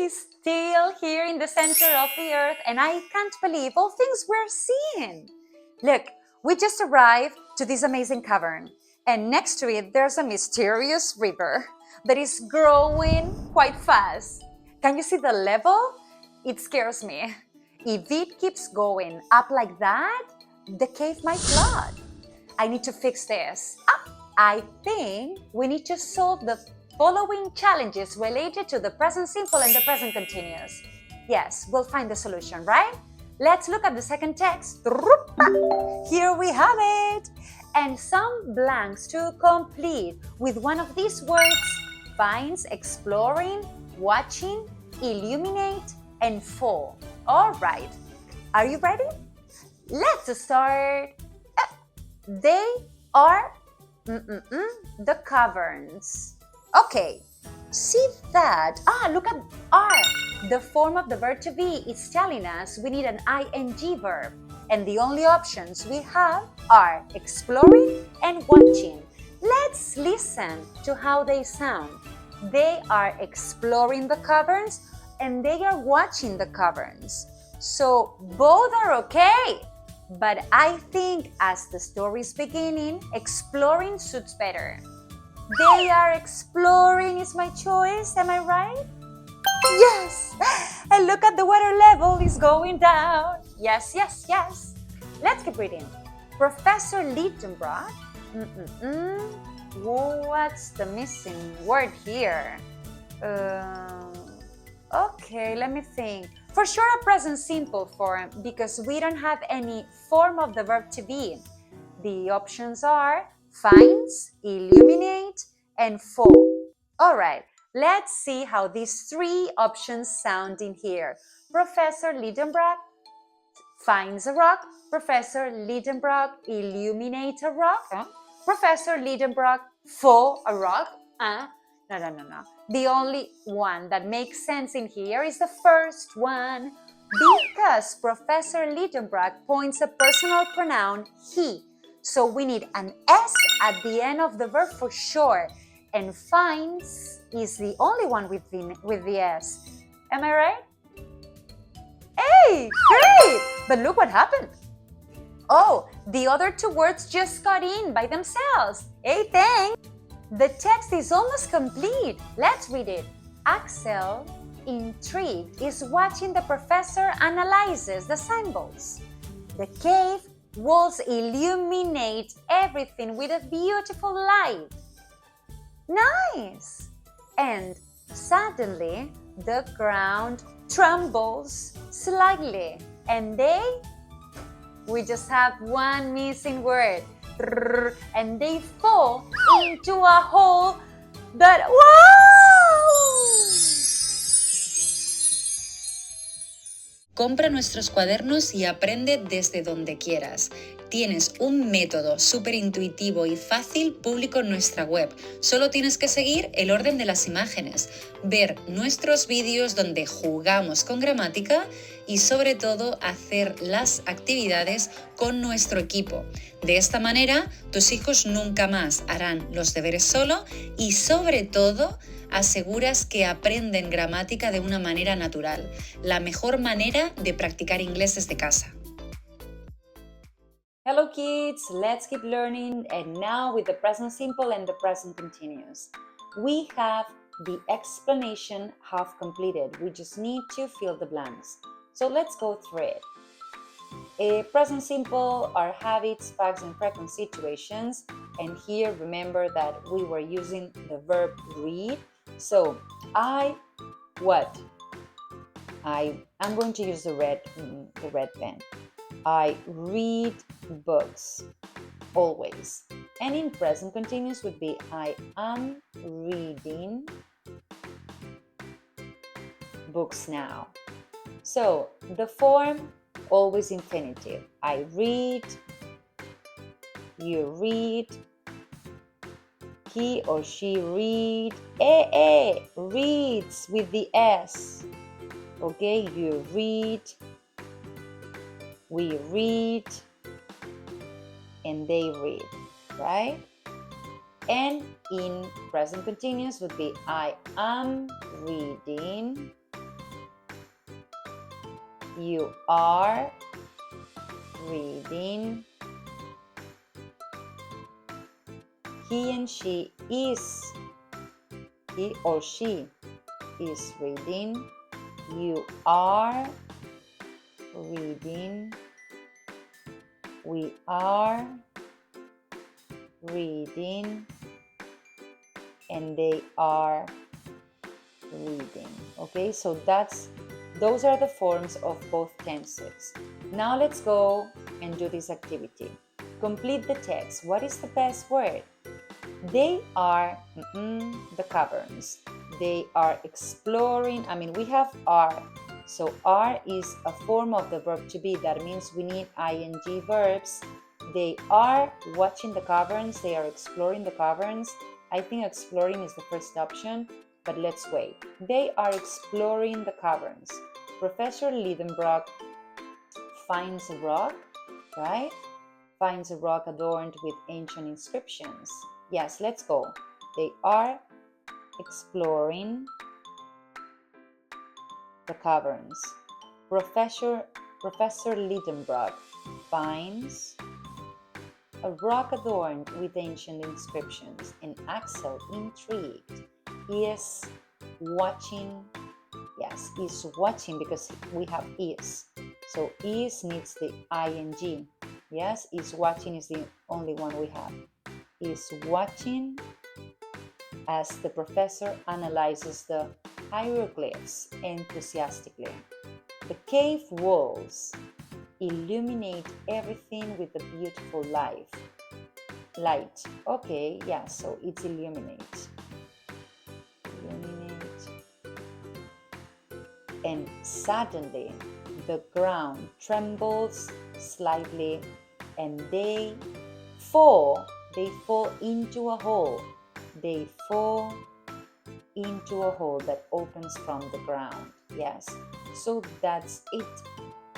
Still here in the center of the earth, and I can't believe all things we're seeing. Look, we just arrived to this amazing cavern, and next to it there's a mysterious river that is growing quite fast. Can you see the level? It scares me. If it keeps going up like that, the cave might flood. I need to fix this. I think we need to solve the following challenges related to the present simple and the present continuous. Yes, we'll find the solution, right? Let's look at the second text. Here we have it. And some blanks to complete with one of these words: finds, exploring, watching, illuminate, and fall. All right. Are you ready? Let's start. They are the caverns. Okay, see that? Look at are. The form of the verb to be is telling us we need an ing verb. And the only options we have are exploring and watching. Let's listen to how they sound. They are exploring the caverns and they are watching the caverns. So both are okay. But I think as the story is beginning, exploring suits better. They are exploring is my choice, am I right? Yes! And look at the water level is going down. Yes, yes, yes. Let's keep reading. Professor Lidenbrock. What's the missing word here? Okay, let me think. For sure a present simple form because we don't have any form of the verb to be. The options are finds, illuminate, and fall. All right, let's see how these three options sound in here. Professor Lidenbrock finds a rock. Professor Lidenbrock illuminates a rock. Professor Lidenbrock fall a rock. No. The only one that makes sense in here is the first one because Professor Lidenbrock points a personal pronoun he. So we need an S at the end of the verb for sure. And finds is the only one with the S. Am I right? Hey, great! But look what happened. Oh, the other two words just got in by themselves. Hey, thanks! The text is almost complete. Let's read it. Axel, intrigued, is watching the professor analyzes the symbols. The cave walls illuminate everything with a beautiful light. Nice! And suddenly, the ground trembles slightly. And we just have one missing word. And they fall into a hole that... ¡Wow! Compra nuestros cuadernos y aprende desde donde quieras. Tienes un método súper intuitivo y fácil público en nuestra web. Solo tienes que seguir el orden de las imágenes, ver nuestros vídeos donde jugamos con gramática y sobre todo hacer las actividades con nuestro equipo. De esta manera, tus hijos nunca más harán los deberes solo y sobre todo aseguras que aprenden gramática de una manera natural, la mejor manera de practicar inglés desde casa. Hello kids, let's keep learning, and now with the present simple and the present continuous. We have the explanation half completed. We just need to fill the blanks. So let's go through it. Present simple are habits, facts, and frequent situations. And here remember that we were using the verb read. So I'm going to use the red pen. I read books always. And in present continuous would be I am reading books now. So the form always infinitive. I read, you read, he or she read, reads with the S. Okay, you read, we read, and they read, right? And in present continuous would be I am reading You are reading. He and she is. He or she is reading. You are reading. We are reading. And they are reading. Okay, so those are the forms of both tenses. Now let's go and do this activity. Complete the text. What is the best word? They are the caverns. They are exploring. We have are. So are is a form of the verb to be. That means we need ing verbs. They are watching the caverns. They are exploring the caverns. I think exploring is the first option, but let's wait. They are exploring the caverns. Professor Liedenbrock finds a rock, right? Finds a rock adorned with ancient inscriptions. Yes, let's go. They are exploring the caverns. Professor Liedenbrock finds a rock adorned with ancient inscriptions, and Axel, intrigued, is watching. Yes, is watching because we have is. So is needs the ing. Yes, is watching is the only one we have. Is watching as the professor analyzes the hieroglyphs enthusiastically. The cave walls illuminate everything with a beautiful light. Okay, yeah, so it's illuminate. And suddenly the ground trembles slightly and they fall into a hole. They fall into a hole that opens from the ground. Yes, so that's it.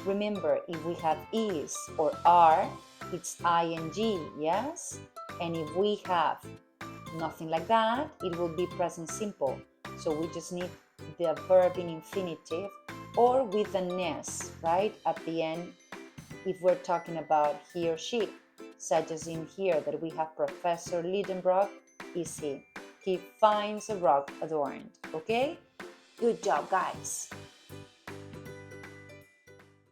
Remember, if we have is or are, it's ing, yes? And if we have nothing like that, it will be present simple. So we just need the verb in infinitive or with an s, right, at the end, if we're talking about he or she, such as in here that we have Professor Liedenbrock is he. He finds a rock adorned. Okay? Good job, guys.